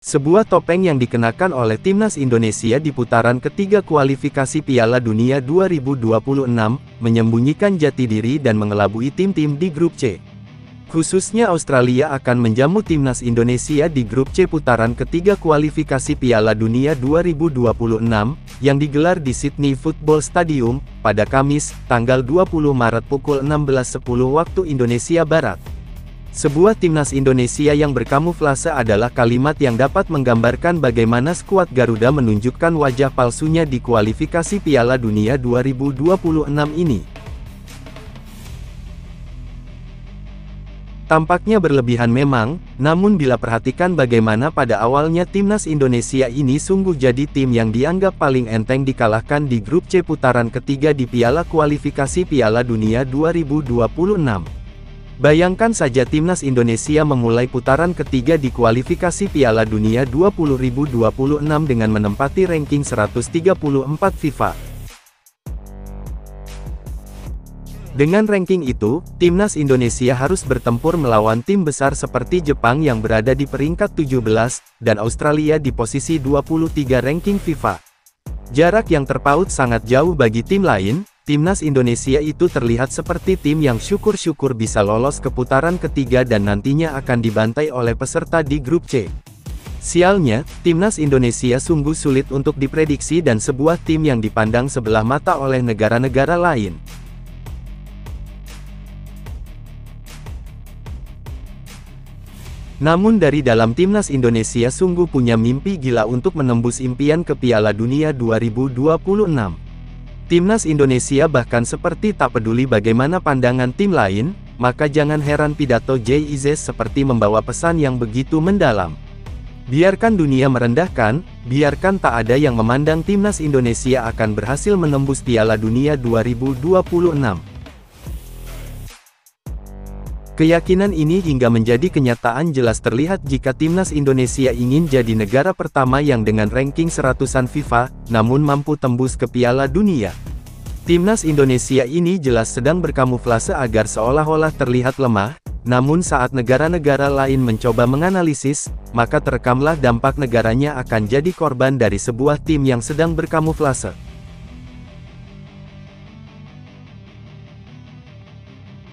Sebuah topeng yang dikenakan oleh timnas Indonesia di putaran ketiga kualifikasi Piala Dunia 2026, menyembunyikan jati diri dan mengelabui tim-tim di grup C. Khususnya Australia akan menjamu timnas Indonesia di grup C putaran ketiga kualifikasi Piala Dunia 2026, yang digelar di Sydney Football Stadium, pada Kamis, tanggal 20 Maret pukul 16.10 waktu Indonesia Barat. Sebuah timnas Indonesia yang berkamuflase adalah kalimat yang dapat menggambarkan bagaimana skuad Garuda menunjukkan wajah palsunya di kualifikasi Piala Dunia 2026 ini. Tampaknya berlebihan memang, namun bila perhatikan bagaimana pada awalnya timnas Indonesia ini sungguh jadi tim yang dianggap paling enteng dikalahkan di grup C putaran ketiga di Piala Kualifikasi Piala Dunia 2026. Bayangkan saja timnas Indonesia memulai putaran ketiga di kualifikasi Piala Dunia 2026 dengan menempati ranking 134 FIFA. Dengan ranking itu, timnas Indonesia harus bertempur melawan tim besar seperti Jepang yang berada di peringkat 17, dan Australia di posisi 23 ranking FIFA. Jarak yang terpaut sangat jauh bagi tim lain. Timnas Indonesia itu terlihat seperti tim yang syukur-syukur bisa lolos ke putaran ketiga dan nantinya akan dibantai oleh peserta di grup C. Sialnya, timnas Indonesia sungguh sulit untuk diprediksi dan sebuah tim yang dipandang sebelah mata oleh negara-negara lain. Namun dari dalam timnas Indonesia sungguh punya mimpi gila untuk menembus impian ke Piala Dunia 2026. Timnas Indonesia bahkan seperti tak peduli bagaimana pandangan tim lain, maka jangan heran pidato Jay Izzes seperti membawa pesan yang begitu mendalam. Biarkan dunia merendahkan, biarkan tak ada yang memandang timnas Indonesia akan berhasil menembus Piala Dunia 2026. Keyakinan ini hingga menjadi kenyataan jelas terlihat jika timnas Indonesia ingin jadi negara pertama yang dengan ranking seratusan FIFA, namun mampu tembus ke Piala Dunia. Timnas Indonesia ini jelas sedang berkamuflase agar seolah-olah terlihat lemah, namun saat negara-negara lain mencoba menganalisis, maka terekamlah dampak negaranya akan jadi korban dari sebuah tim yang sedang berkamuflase.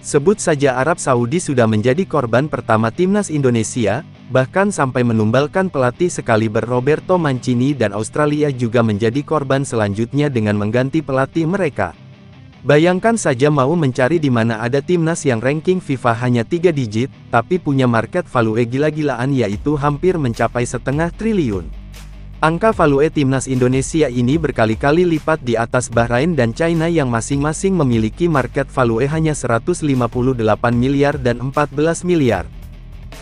Sebut saja Arab Saudi sudah menjadi korban pertama timnas Indonesia, bahkan sampai menumbalkan pelatih sekaliber Roberto Mancini dan Australia juga menjadi korban selanjutnya dengan mengganti pelatih mereka. Bayangkan saja mau mencari di mana ada timnas yang ranking FIFA hanya 3 digit, tapi punya market value gila-gilaan yaitu hampir mencapai 1,5 triliun. Angka value timnas Indonesia ini berkali-kali lipat di atas Bahrain dan China yang masing-masing memiliki market value hanya 158 miliar dan 14 miliar.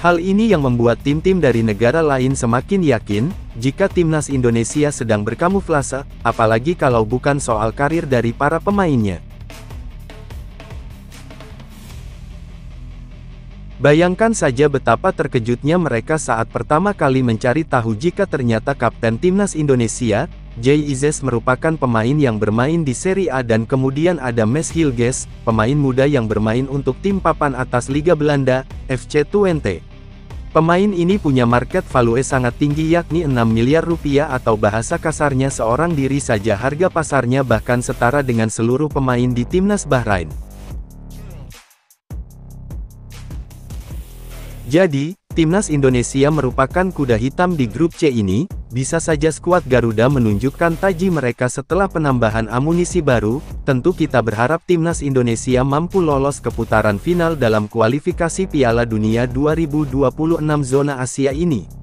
Hal ini yang membuat tim-tim dari negara lain semakin yakin, jika timnas Indonesia sedang berkamuflase, apalagi kalau bukan soal karir dari para pemainnya. Bayangkan saja betapa terkejutnya mereka saat pertama kali mencari tahu jika ternyata kapten timnas Indonesia, Jay Izzes merupakan pemain yang bermain di Serie A dan kemudian ada Mads Hilgers, pemain muda yang bermain untuk tim papan atas Liga Belanda, FC Twente. Pemain ini punya market value sangat tinggi yakni 6 miliar rupiah atau bahasa kasarnya seorang diri saja harga pasarnya bahkan setara dengan seluruh pemain di timnas Bahrain. Jadi, timnas Indonesia merupakan kuda hitam di grup C ini. Bisa saja skuad Garuda menunjukkan taji mereka setelah penambahan amunisi baru. Tentu kita berharap timnas Indonesia mampu lolos ke putaran final dalam kualifikasi Piala Dunia 2026 zona Asia ini.